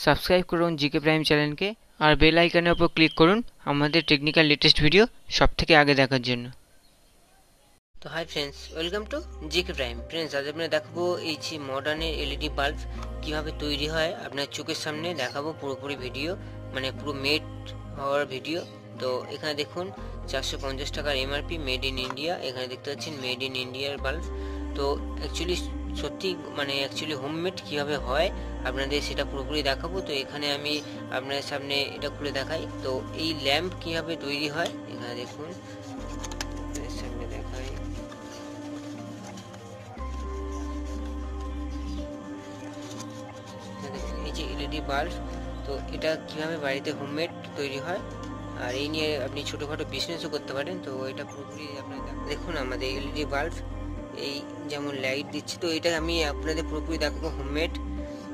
Subscribe করুন GK prime চ্যানেলকে আর bell আইকনের উপর ক্লিক করুন আমাদের টেকনিক্যাল লেটেস্ট ভিডিও সবথেকে আগে দেখার জন্য। তো hi friends, welcome to GK prime. Friends, আজ আপনারা দেখাবো এই যে মডার্নের এলইডি বাল্ব কীভাবে তৈরি হয় আপনার চোখের সামনে দেখাবো পুরোপুরি ভিডিও, মানে পুরো মেড হওয়ার ভিডিও। তো এখানে দেখুন 450 টাকার এমআরপি, মেড ইন ইন্ডিয়া। এখানে দেখতে পাচ্ছেন মেড ইন ইন্ডিয়ার বাল্ব। তো অ্যাকচুয়ালি সত্যি অ্যাকচুয়ালি হোমমেড কীভাবে হয় আপনাদের সেটা পুরোপুরি দেখাবো। তো এখানে আমি আপনাদের সামনে এটা খুলে দেখাই। তো এই ল্যাম্প কীভাবে তৈরি হয় এখানে দেখুন, সামনে দেখাই। এই যে এলইডি বাল্ব, তো এটা কিভাবে বাড়িতে হোমমেড তৈরি হয় আর এই নিয়ে আপনি ছোটোখাটো বিজনেসও করতে পারেন। তো এটা পুরোপুরি আপনার দেখুন আমাদের এলইডি বাল্ব এই যেমন লাইট দিচ্ছি, তো এটা আমি আপনাদের পুরোপুরি দেখাবো হোমমেড।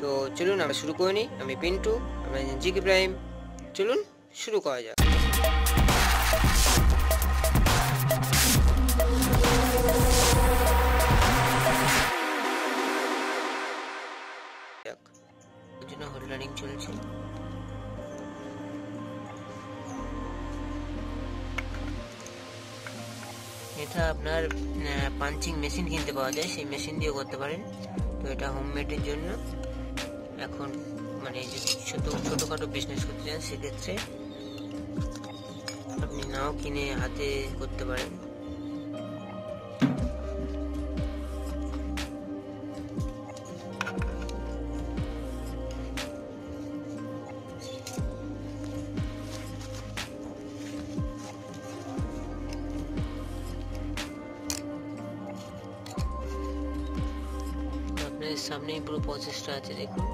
তো চলুন আমরা শুরু করে নিই। আমি পিন্টু, আমরা জিকে প্রাইম, চলুন শুরু করা যাক। জন্য হোল্ডারিং চলছে। এটা আপনার পাঞ্চিং মেশিন কিনতে পাওয়া যায়, সেই মেশিন দিয়ে করতে পারেন। তো এটা হোমমেডের জন্য। এখন যদি ছোটোখাটো বিজনেস করতে চান সেক্ষেত্রে আপনি নাও কিনে হাতে করতে পারেন। সামনেই পুরো প্রসেসটা আছে দেখুন।